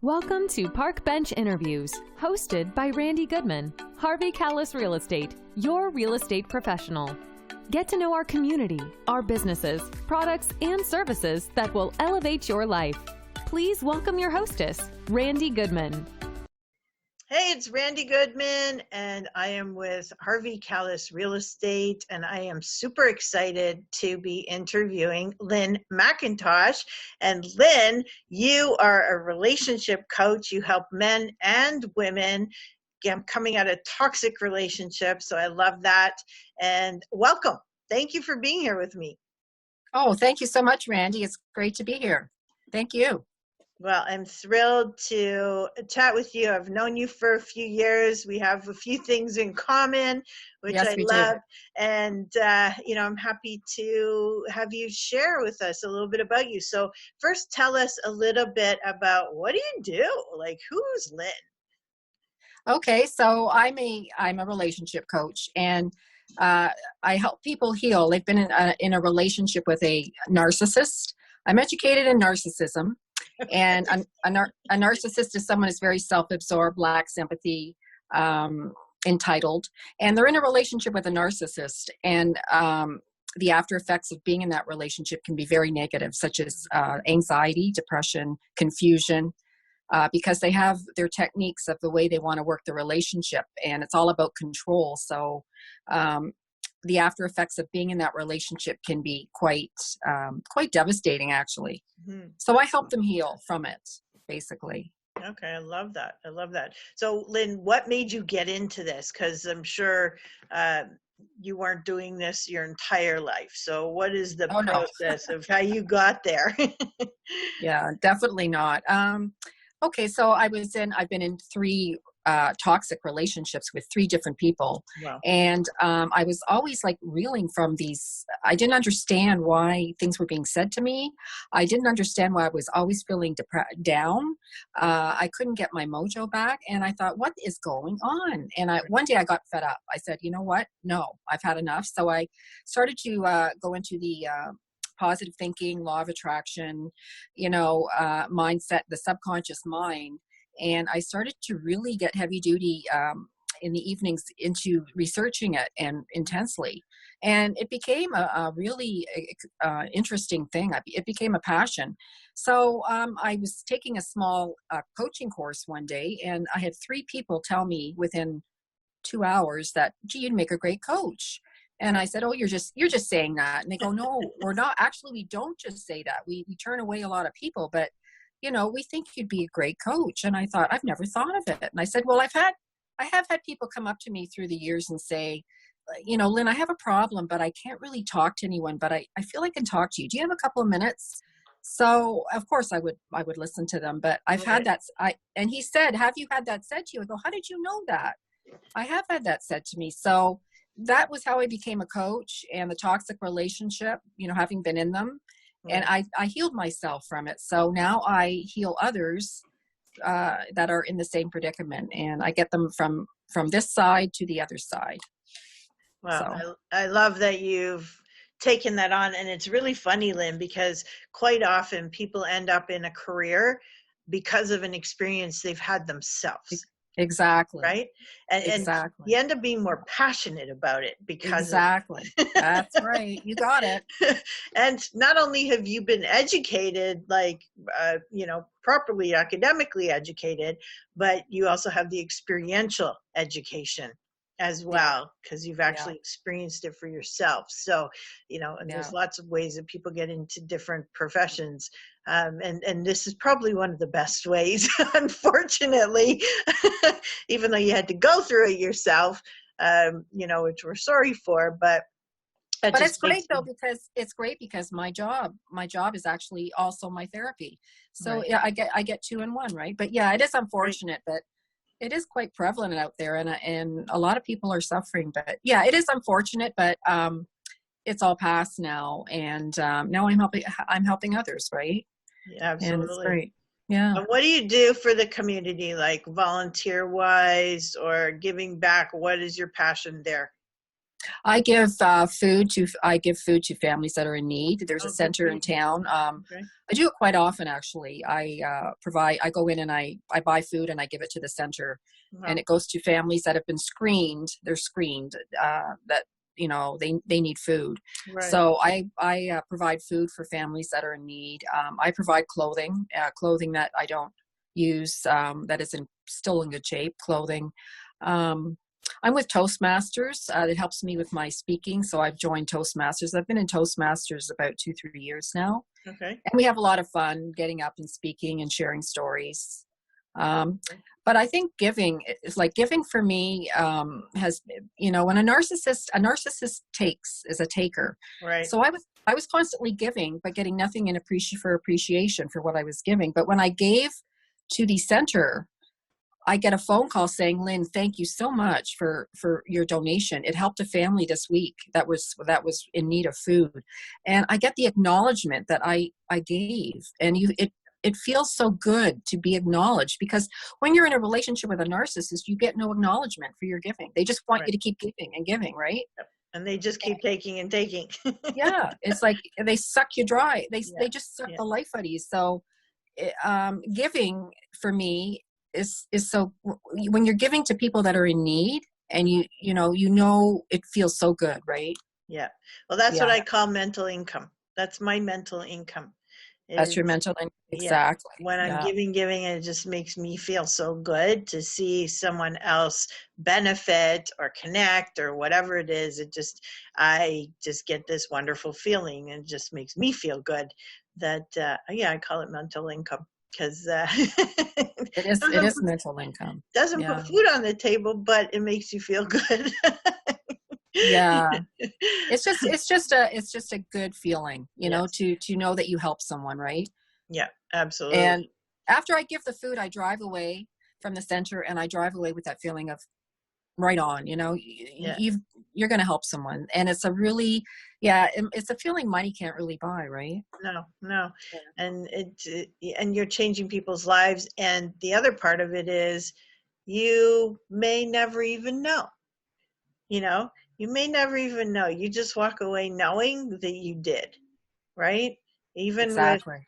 Welcome to Park Bench Interviews, hosted by Randy Goodman, Harvey Callis Real Estate, your real estate professional. Get to know our community, our businesses, products, and services that will elevate your life. Please welcome your hostess, Randy Goodman. Hey, it's Randy Goodman, and I am with Harvey Callis Real Estate, and I am super excited to be interviewing Lynn McIntosh. And Lynn, you are a relationship coach. You help men and women coming out of toxic relationships, so I love that. And welcome. Thank you for being here with me. Oh, thank you so much, Randy. It's great to be here. Thank you. Well, I'm thrilled to chat with you. I've known you for a few years. We have a few things in common, which yes, I love. And, I'm happy to have you share with us a little bit about you. So first, tell us a little bit about what do you do? Like, who's Lynn? Okay, so I'm a relationship coach, and I help people heal. They've been in a relationship with a narcissist. I'm educated in narcissism. And a narcissist is someone who's very self-absorbed, lacks empathy, entitled, and they're in a relationship with a narcissist. And the after effects of being in that relationship can be very negative, such as anxiety, depression, confusion, because they have their techniques of the way they want to work the relationship, and it's all about control. So the after effects of being in that relationship can be quite devastating, actually. Mm-hmm. So I help them heal from it, basically. Okay, I love that. So, Lynn, what made you get into this? Because I'm sure you weren't doing this your entire life. So what is the process of how you got there? Yeah, definitely not. Okay, so I've been in three toxic relationships with three different people. Wow. And I was always like reeling from these. I didn't understand why things were being said to me. I didn't understand why I was always feeling down. I couldn't get my mojo back. And I thought, what is going on? And one day I got fed up. I said, you know what? No, I've had enough. So I started to go into the positive thinking, law of attraction, mindset, the subconscious mind. And I started to really get heavy duty in the evenings into researching it and intensely. And it became a really interesting thing. It became a passion. So I was taking a small coaching course one day, and I had three people tell me within 2 hours that, gee, you'd make a great coach. And I said, oh, you're just saying that. And they go, no, we're not. Actually, we don't just say that. We turn away a lot of people, but we think you'd be a great coach. And I thought, I've never thought of it. And I said, well, I have had people come up to me through the years and say, Lynn, I have a problem, but I can't really talk to anyone, but I feel I can talk to you. Do you have a couple of minutes? So of course I would listen to them, but I've had that. And he said, have you had that said to you? I go, how did you know that? I have had that said to me. So that was how I became a coach, and the toxic relationship, having been in them. And I healed myself from it. So now I heal others that are in the same predicament, and I get them from this side to the other side. Wow. So. I love that you've taken that on. And it's really funny, Lynn, because quite often people end up in a career because of an experience they've had themselves. Exactly. Right? And you end up being more passionate about it because exactly. That's right. You got it. And not only have you been educated, properly academically educated, but you also have the experiential education as well, because you've actually experienced it for yourself. So, and there's lots of ways that people get into different professions. And this is probably one of the best ways, unfortunately, even though you had to go through it yourself, which we're sorry for, but it's great though, because my job is actually also my therapy. So right. Yeah, I get 2 in 1, right? But yeah, it is unfortunate, but it is quite prevalent out there, and a lot of people are suffering. But yeah, it is unfortunate, but it's all past now, and now I'm helping others, right? Yeah, absolutely. And it's great. Yeah. And what do you do for the community, like volunteer wise or giving back? What is your passion there? I give I give food to families that are in need. There's a center in town. Okay. I do it quite often, actually. I go in and I buy food and I give it to the center, Wow. and it goes to families that have been screened. They're screened that they need food. Right. So I provide food for families that are in need. I provide clothing that I don't use, that is still in good shape. Clothing. I'm with Toastmasters. It helps me with my speaking. So I've joined Toastmasters. I've been in Toastmasters about 2-3 years now. Okay. And we have a lot of fun getting up and speaking and sharing stories. But I think giving for me, has, when a narcissist is a taker. Right. So I was constantly giving, but getting nothing in appreciation for what I was giving. But when I gave to the center, I get a phone call saying, Lynn, thank you so much for your donation. It helped a family this week that was in need of food. And I get the acknowledgement that I gave. And it feels so good to be acknowledged, because when you're in a relationship with a narcissist, you get no acknowledgement for your giving. They just want you to keep giving and giving, right? And they just keep taking and taking. Yeah. It's like they suck you dry. They just suck the life out of you. So giving for me is so, when you're giving to people that are in need, and it feels so good, right? Yeah. Well, that's what I call mental income. That's my mental income. That's your mental income. Exactly. Yeah. When I'm giving, and it just makes me feel so good to see someone else benefit or connect or whatever it is. I just get this wonderful feeling, and it just makes me feel good that, I call it mental income. Because it is mental income. Doesn't put food on the table, but it makes you feel good. Yeah, it's just a good feeling, to know that you help someone, right? Yeah, absolutely. And after I give the food, I drive away from the center, and I drive away with that feeling of right on. You're going to help someone, and it's a really, it's a feeling money can't really buy, right? No. Yeah. And and you're changing people's lives. And the other part of it is, you may never even know. You may never even know. You just walk away knowing that you did, right? Even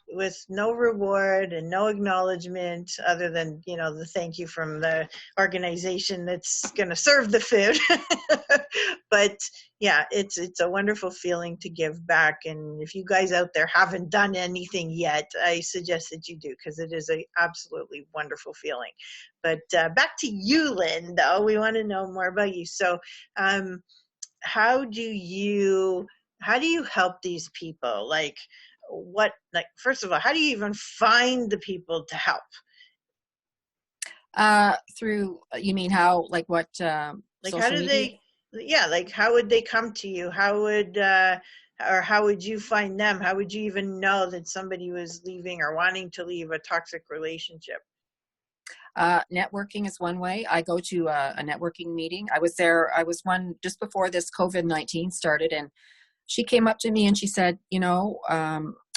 with no reward and no acknowledgement other than, the thank you from the organization that's going to serve the food. But yeah, it's a wonderful feeling to give back. And if you guys out there haven't done anything yet, I suggest that you do, because it is a absolutely wonderful feeling. But back to you, Lynn, though. We want to know more about you. So how do you help these people? First of all, how do you even find the people to help? Through, you mean how, what, how do they, how would they come to you? How would you find them? How would you even know that somebody was leaving or wanting to leave a toxic relationship? Networking is one way. I go to a networking meeting. I was one just before this COVID-19 started, and she came up to me and she said,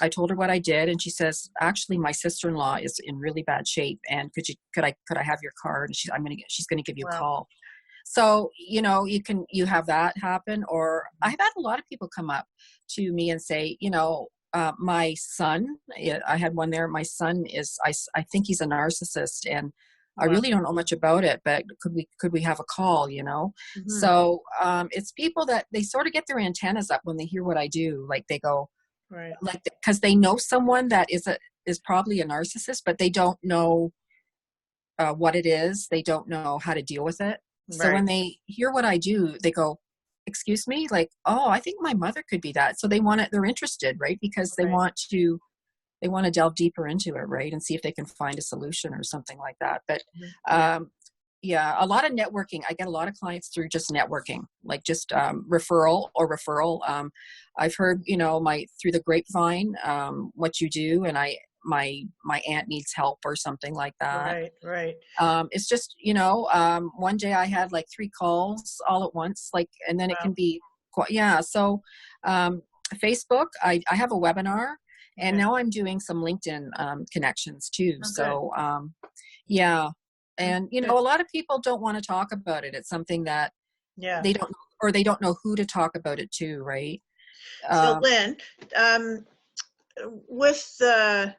I told her what I did, and she says, actually, my sister-in-law is in really bad shape, and could I have your card? And she's going to give you a call. So, you have that happen. Or I've had a lot of people come up to me and say, my son, I had one there. My son I think he's a narcissist, and I really don't know much about it, but could we have a call, Mm-hmm. So it's people that they sort of get their antennas up when they hear what I do. Like they go, right, because they know someone that is probably a narcissist, but they don't know what it is. They don't know how to deal with it. Right. So when they hear what I do, they go, excuse me, oh, I think my mother could be that. So they're interested, right? Because they want to delve deeper into it, right? And see if they can find a solution or something like that. But a lot of networking. I get a lot of clients through just networking, just referral. I've heard, through the grapevine, what you do, and my aunt needs help or something like that. Right. It's just, one day I had 3 calls all at once, and then it can be quite, So Facebook, I have a webinar. And now I'm doing some LinkedIn connections too. Okay. So, And, a lot of people don't want to talk about it. It's something that they don't know or they don't know who to talk about it to, right? So Lynn, with the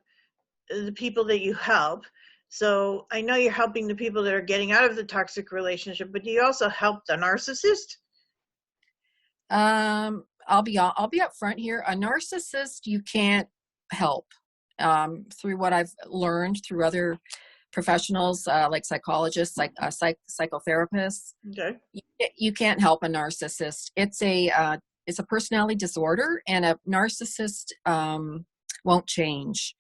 people that you help, so I know you're helping the people that are getting out of the toxic relationship, but do you also help the narcissist? I'll be up front here. A narcissist you can't help. Through what I've learned through other professionals, like psychologists, like psychotherapists, Okay. you can't help a narcissist. It's a personality disorder, and a narcissist won't change.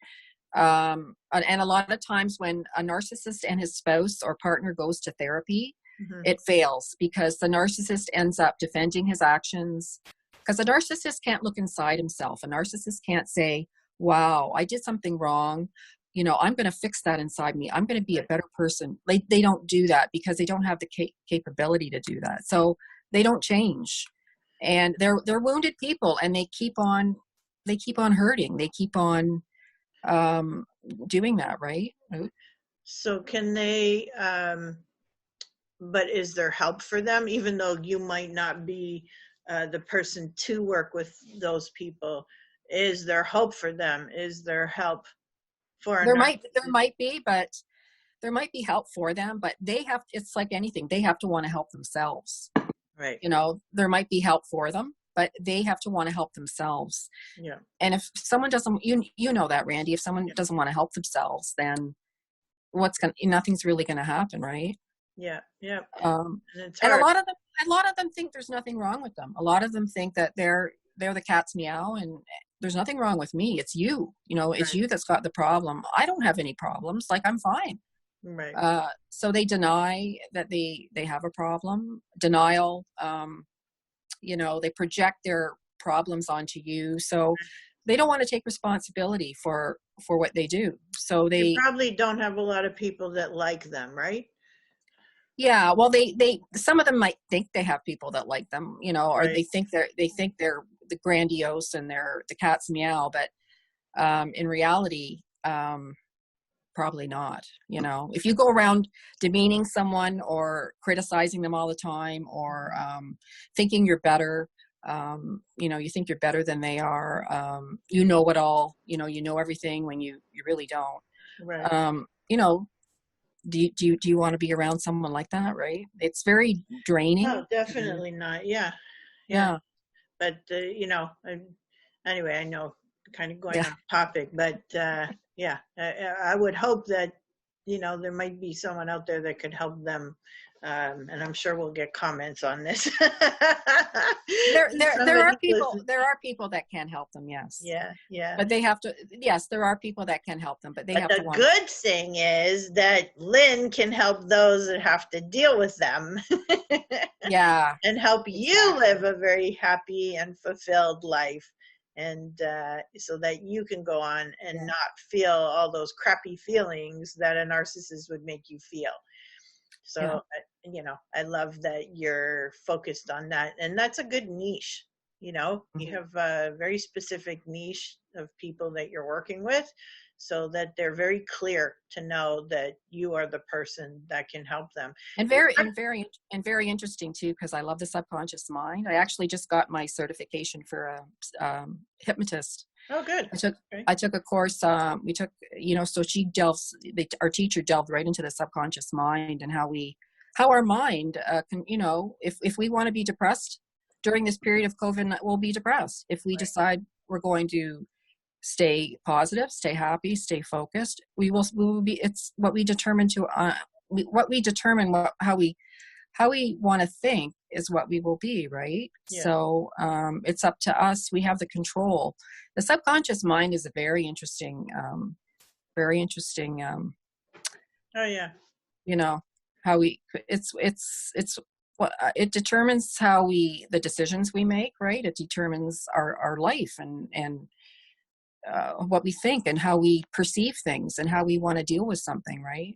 And a lot of times when a narcissist and his spouse or partner goes to therapy, it fails because the narcissist ends up defending his actions, because a narcissist can't look inside himself. A narcissist can't say, wow, I did something wrong. I'm going to fix that inside me. I'm going to be a better person. They don't do that because they don't have the capability to do that. So they don't change, and they're wounded people, and they keep on hurting. They keep on doing that, right? So can they, but is there help for them, even though you might not be the person to work with those people? Is there hope for them? Is there help for there might be, but there might be help for them, but it's like anything, they have to want to help themselves, right? There might be help for them, but they have to want to help themselves. Yeah. And if someone doesn't, you know that, Randy, if someone doesn't want to help themselves, then nothing's really going to happen, right? Yeah. And a lot of them think there's nothing wrong with them. A lot of them think that they're the cat's meow, and there's nothing wrong with me. It's you. It's you that's got the problem. I don't have any problems. Like, I'm fine. Right. So they deny that they have a problem. Denial. They project their problems onto you. So they don't want to take responsibility for what they do. So they probably don't have a lot of people that like them, right? Yeah, well, they some of them might think they have people that like them, or right. they think they're the grandiose and they're the cat's meow, but in reality, probably not. If you go around demeaning someone or criticizing them all the time, or thinking you're better, you think you're better than they are, you know it all, you know everything when you really don't. Right. Do you want to be around someone like that, right? It's very draining. No, definitely not. Yeah. But anyway, I know, kind of going off topic, but I would hope that there might be someone out there that could help them, and I'm sure we'll get comments on this. There are people that can help them, yes. Yeah. But they have to. Yes, there are people that can help them, but they have to want. The good thing is that Lynn can help those that have to deal with them. Yeah. And help you live a very happy and fulfilled life, and so that you can go on and not feel all those crappy feelings that a narcissist would make you feel. So, I love that you're focused on that. And that's a good niche. You have a very specific niche of people that you're working with, so that they're very clear to know that you are the person that can help them. And very interesting too, because I love the subconscious mind. I actually just got my certification for a hypnotist. Oh, good. I took a course. We took, so our teacher delved right into the subconscious mind, and how our mind can, if we want to be depressed during this period of COVID, we'll be depressed. If we decide we're going to stay positive, stay happy, stay focused, we will be. It's what we determine how we want to think is what we will be, right? Yeah. So it's up to us. We have the control. The subconscious mind is a very interesting. Oh yeah. How it determines the decisions we make, right? It determines our life and what we think and how we perceive things and how we want to deal with something, right?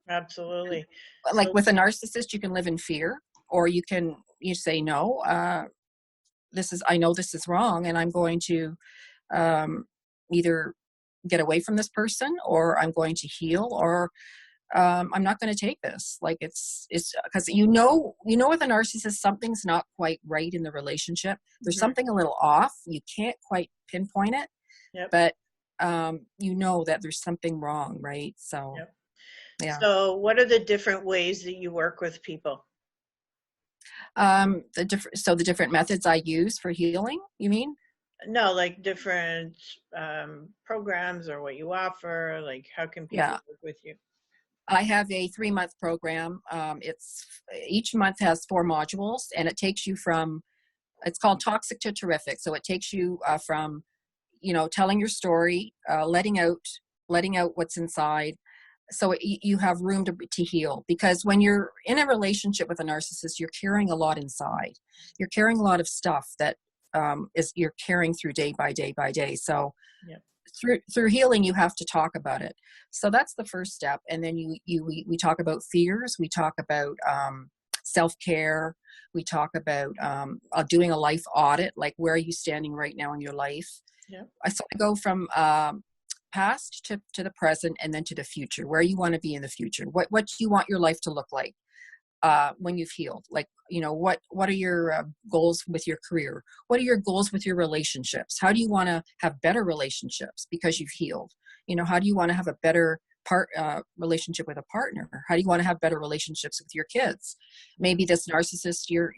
Absolutely. Like with a narcissist, you can live in fear, or you say, no, I know this is wrong, and I'm going to either get away from this person, or I'm going to heal, or I'm not going to take this. Like it's because you know with a narcissist, something's not quite right in the relationship. There's something a little off. You can't quite pinpoint it, but you know that there's something wrong, right? So, yeah. So what are the different ways that you work with people? The different methods I use for healing, you mean? No, like different programs or what you offer. Like how can people work with you? I have a 3-month program. It's each month has 4 modules, and it takes you from, it's called Toxic to Terrific. So it takes you from, telling your story, letting out what's inside. So you have room to heal, because when you're in a relationship with a narcissist, you're carrying a lot inside. You're carrying a lot of stuff that you're carrying through day by day by day. So through healing, you have to talk about it. So that's the first step. And then we talk about fears. We talk about self-care. We talk about doing a life audit, like where are you standing right now in your life? So I go from past to the present, and then to the future, where you want to be in the future. What do you want your life to look like when you've healed? Like, what are your goals with your career? What are your goals with your relationships? How do you want to have better relationships because you've healed? How do you want to have a better relationship with a partner? How do you want to have better relationships with your kids? Maybe this narcissist, your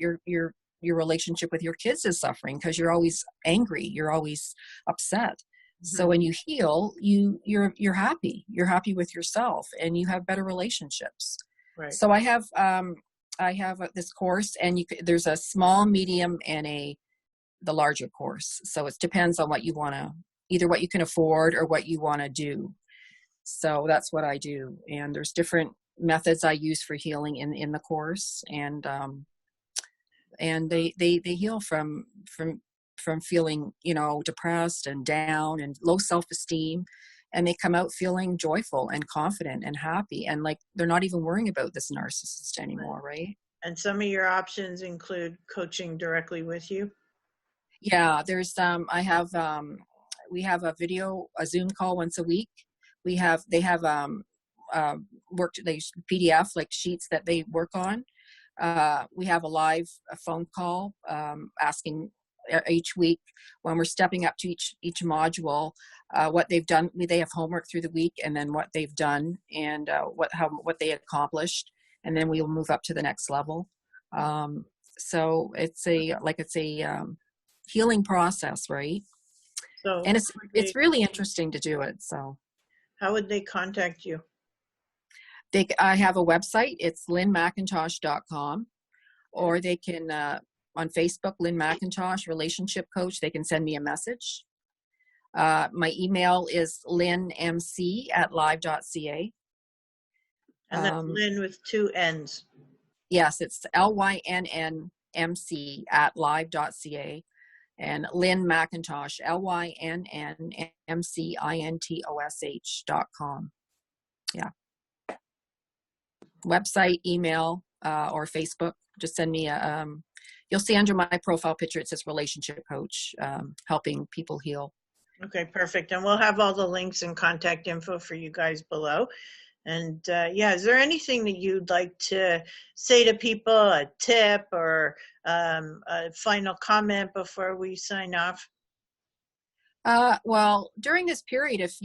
relationship with your kids is suffering because you're always angry, you're always upset. So when you heal, you're happy. You're happy with yourself, and you have better relationships. Right. So I have this course, and there's a small, medium, and the larger course. So it depends on what you want to, either what you can afford or what you want to do. So that's what I do. And there's different methods I use for healing in the course, and they heal from feeling, depressed and down and low self-esteem, and they come out feeling joyful and confident and happy, and like they're not even worrying about this narcissist anymore, right? And some of your options include coaching directly with you? Yeah, there's we have a Zoom call once a week. They have PDF like sheets that they work on. We have a live phone call asking each week when we're stepping up to each module what they've done. They have homework through the week, and then what they've done, and what they accomplished, and then we'll move up to the next level. So it's a healing process, right? So, and it's really interesting to do it. So how would they contact you? I have a website. It's lynnmcintosh.com, or they can on Facebook, Lynn McIntosh, Relationship Coach. They can send me a message. My email is lynnmc@live.ca. And that's Lynn with 2 N's. Yes, it's lynnmc@live.ca. And Lynn McIntosh, lynnmcintosh.com. Yeah. Website, email, or Facebook. Just send me you'll see under my profile picture, it says Relationship Coach, helping people heal. Okay, perfect. And we'll have all the links and contact info for you guys below. And is there anything that you'd like to say to people, a tip or a final comment before we sign off? Well, during this period, if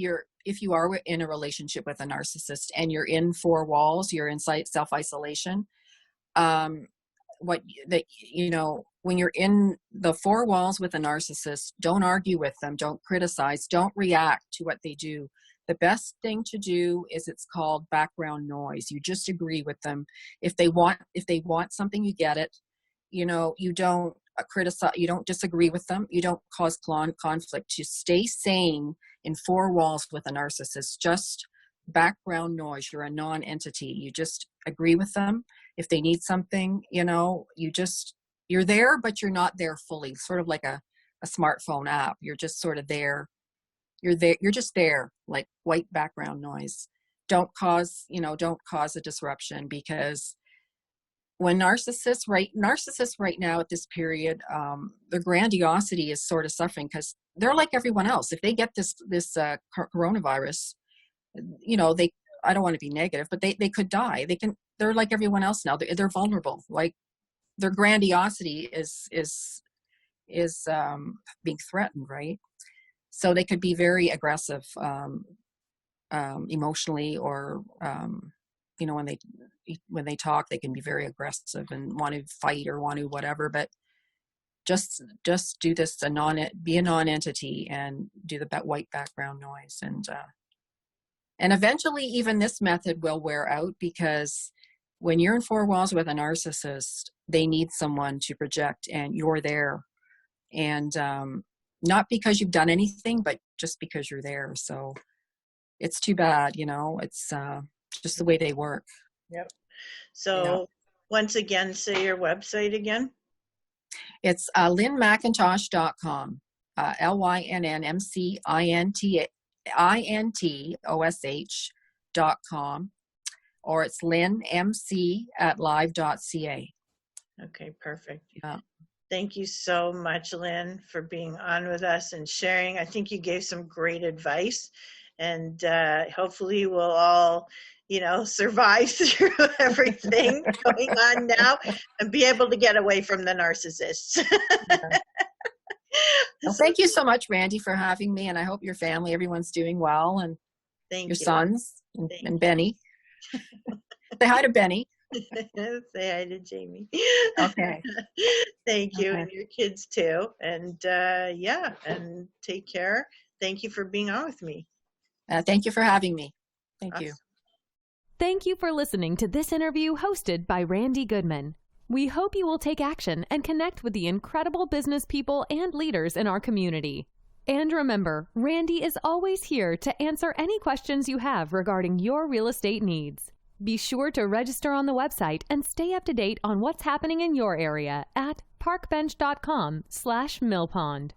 you are in a relationship with a narcissist and you're in 4 walls, you're in self-isolation, when you're in the 4 walls with a narcissist, don't argue with them, don't criticize, don't react to what they do. The best thing to do is, it's called background noise. You just agree with them. If they want something, you get it. You don't criticize, you don't disagree with them. You don't cause conflict. You stay sane in 4 walls with a narcissist. Just background noise. You're a non-entity. You just agree with them. If they need something, you're there, but you're not there fully. Sort of like a smartphone app. You're just sort of there. You're just there, like white background noise. Don't cause a disruption, because when narcissists right now at this period, their grandiosity is sort of suffering, because they're like everyone else. If they get this coronavirus, I don't want to be negative, but they could die. They're like everyone else now. They're vulnerable. Like their grandiosity is being threatened, right? So they could be very aggressive, emotionally, or when they talk, they can be very aggressive and want to fight or want to whatever. But just do this be a non-entity and do the white background noise, and eventually even this method will wear out, because when you're in four walls with a narcissist, they need someone to project, and you're there, and not because you've done anything, but just because you're there. So it's too bad, it's just the way they work. Yep. So once again, say your website again. It's lynnmcintosh.com, lynnmcintosh.com, or it's lynnmc@live.ca. Okay, perfect. Yeah. Thank you so much, Lynn, for being on with us and sharing. I think you gave some great advice, and hopefully we'll all, survive through everything going on now and be able to get away from the narcissists. Well, thank you so much, Randy, for having me, and I hope your family, everyone's doing well, and your sons and Benny. Say hi to Benny. Say hi to Jamie. Okay. Thank you, and your kids too. And and take care. Thank you for being on with me. Thank you for having me. Thank you. Thank you for listening to this interview hosted by Randy Goodman. We hope you will take action and connect with the incredible business people and leaders in our community. And remember, Randy is always here to answer any questions you have regarding your real estate needs. Be sure to register on the website and stay up to date on what's happening in your area at parkbench.com/millpond.